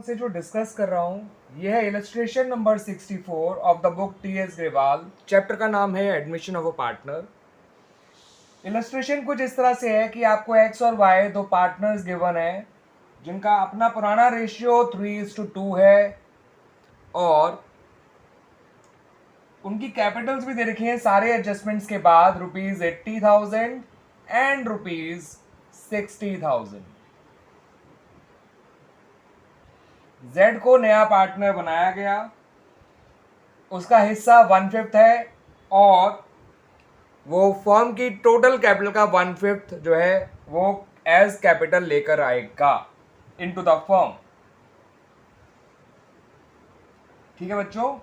से जो डिस्कस कर रहा हूँ यह है illustration number 64 of the book T.S.. Grewal. Chapter का नाम है admission of a partner. Illustration कुछ इस तरह से है कि आपको एक्स और वाई दो पार्टनर्स गिवन है जिनका अपना पुराना रेशियो 3:2 है और उनकी कैपिटल्स भी दे रखी हैं सारे एडजस्टमेंट्स के बाद ₹80,000 एंड ₹60,000। जेड को नया पार्टनर बनाया गया, उसका हिस्सा 1/5 है और वो फर्म की टोटल कैपिटल का 1/5 जो है वो एज कैपिटल लेकर आएगा इनटू द फर्म। ठीक है बच्चों,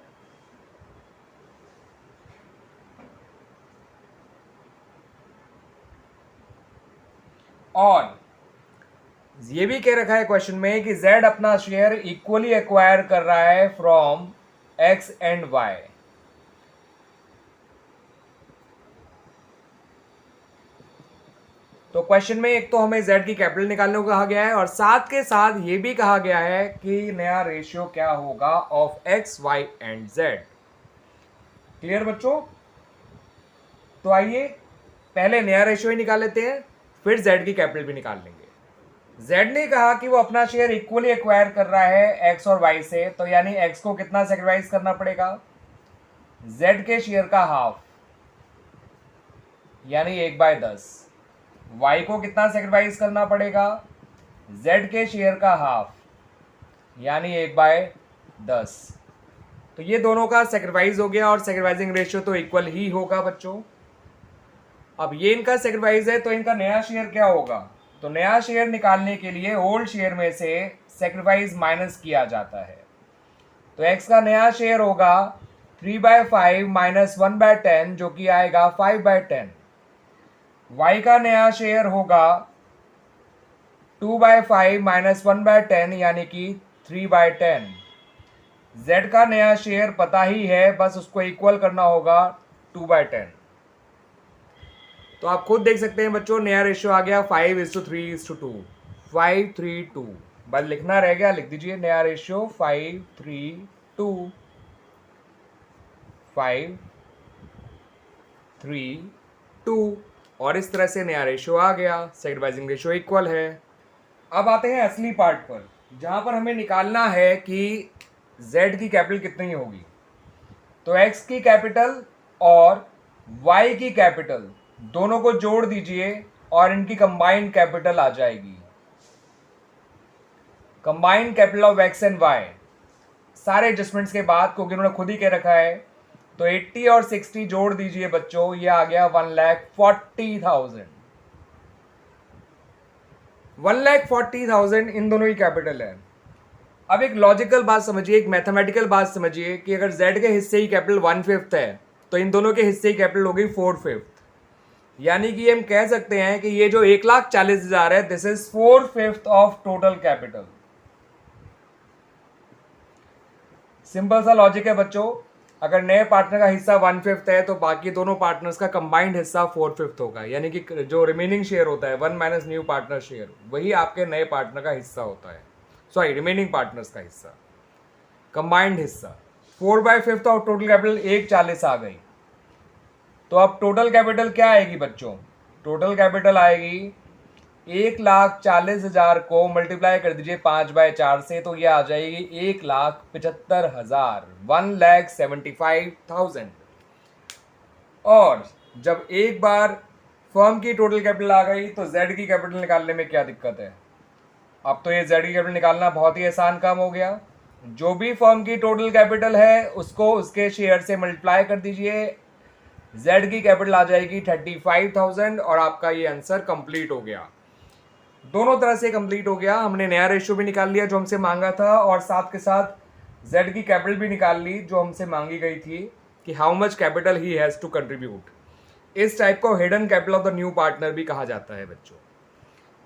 और ये भी कह रखा है क्वेश्चन में कि Z अपना शेयर इक्वली एक्वायर कर रहा है फ्रॉम X एंड Y। तो क्वेश्चन में एक तो हमें Z की कैपिटल निकालने को कहा गया है और साथ के साथ ये भी कहा गया है कि नया रेशियो क्या होगा of X, Y and Z। Clear बच्चों? तो आइए पहले नया रेशियो ही निकाल लेते हैं, फिर Z की कैपिटल भी निकाल लेंगे। Z ने कहा कि वो अपना शेयर इक्वली एक्वायर कर रहा है X और Y से, तो यानी X को कितना सेक्रीफाइस करना पड़ेगा? Z के शेयर का हाफ यानी 1/10। Y को कितना सेक्रीफाइस करना पड़ेगा? Z के शेयर का हाफ यानी 1/10। तो ये दोनों का सेक्रीफाइस हो गया और सेक्रीफाइसिंग रेशियो तो इक्वल ही होगा बच्चों। अब ये इनका सेक्रीफाइस है तो इनका नया शेयर क्या होगा? तो नया शेयर निकालने के लिए ओल्ड शेयर में से सेक्रीफाइस माइनस किया जाता है। तो x का नया शेयर होगा 3/5 माइनस 1/10 जो कि आएगा 5/10। y का नया शेयर होगा 2/5 माइनस 1/10 यानी कि 3/10। z का नया शेयर पता ही है, बस उसको इक्वल करना होगा 2/10। तो आप खुद देख सकते हैं बच्चों, नया रेशियो आ गया 5:3:2, 5:3:2। बस लिखना रह गया, लिख दीजिए नया रेशियो 5:3:2, 5:3:2 और इस तरह से नया रेशियो आ गया, सेक्रीफाइसिंग रेशियो इक्वल है। अब आते हैं असली पार्ट पर, जहां पर हमें निकालना है कि z की कैपिटल कितनी होगी। तो x की कैपिटल और y की कैपिटल दोनों को जोड़ दीजिए और इनकी कंबाइंड कैपिटल आ जाएगी। Combined capital of x and y सारे एडजस्टमेंट्स के बाद, क्योंकि उन्होंने खुद ही कह रखा है, तो 80 और 60 जोड़ दीजिए बच्चों, ये आ गया 1,40,000। 1,40,000 इन दोनों की कैपिटल है। अब एक लॉजिकल बात समझिए, एक मैथमेटिकल बात समझिए कि अगर z के हिस्से की कैपिटल 1/5 है तो इन दोनों के हिस्से की कैपिटल हो गई 4/5। यानी कि हम कह सकते हैं कि ये जो 1,40,000 है this is 4/5 of total capital. Simple सा लॉजिक है बच्चों, अगर नए पार्टनर का हिस्सा 1/5 है तो बाकी दोनों पार्टनर्स का कंबाइंड हिस्सा 4/5 होगा, यानी कि जो रिमेनिंग शेयर होता है 1 माइनस न्यू पार्टनर शेयर, वही आपके नए पार्टनर का हिस्सा होता है, सॉरी रिमेनिंग पार्टनर्स का हिस्सा, कंबाइंड हिस्सा। 4/5 ऑफ टोटल कैपिटल 1,40 आ गई। तो अब टोटल कैपिटल क्या आएगी बच्चों? टोटल कैपिटल आएगी 1,40,000 को मल्टीप्लाई कर दीजिए 5/4 से, तो ये आ जाएगी 1,75,000, 1,75,000। और जब एक बार फर्म की टोटल कैपिटल आ गई तो जेड की कैपिटल निकालने में क्या दिक्कत है? अब तो ये जेड की कैपिटल निकालना बहुत ही आसान काम हो गया। जो भी फर्म की टोटल कैपिटल है उसको उसके शेयर से मल्टीप्लाई कर दीजिए, Z की कैपिटल आ जाएगी 35,000 और आपका ये आंसर कंप्लीट हो गया। दोनों तरह से कंप्लीट हो गया, हमने नया रेशियो भी निकाल लिया जो हमसे मांगा था और साथ के साथ Z की कैपिटल भी निकाल ली जो हमसे मांगी गई थी कि how much capital he has to contribute. इस टाइप को hidden capital of the new partner भी कहा जाता है बच्चों,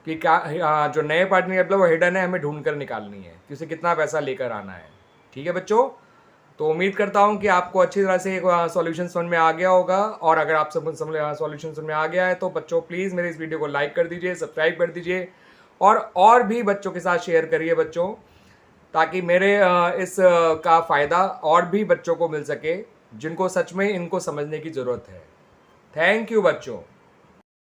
कि क्या जो नए पार्टनर कैपिटल वो हिडन है, हमें ढूंढ कर निकालनी है कि उसे कितना पैसा लेकर आना है। ठीक है बच्चों, तो उम्मीद करता हूं कि आपको अच्छी तरह से सॉल्यूशन समझ में आ गया होगा, और अगर आप सब सॉल्यूशन समझ में आ गया है तो बच्चों प्लीज़ मेरे इस वीडियो को लाइक कर दीजिए, सब्सक्राइब कर दीजिए और भी बच्चों के साथ शेयर करिए बच्चों, ताकि मेरे इस का फ़ायदा और भी बच्चों को मिल सके जिनको सच में इनको समझने की ज़रूरत है। थैंक यू बच्चों।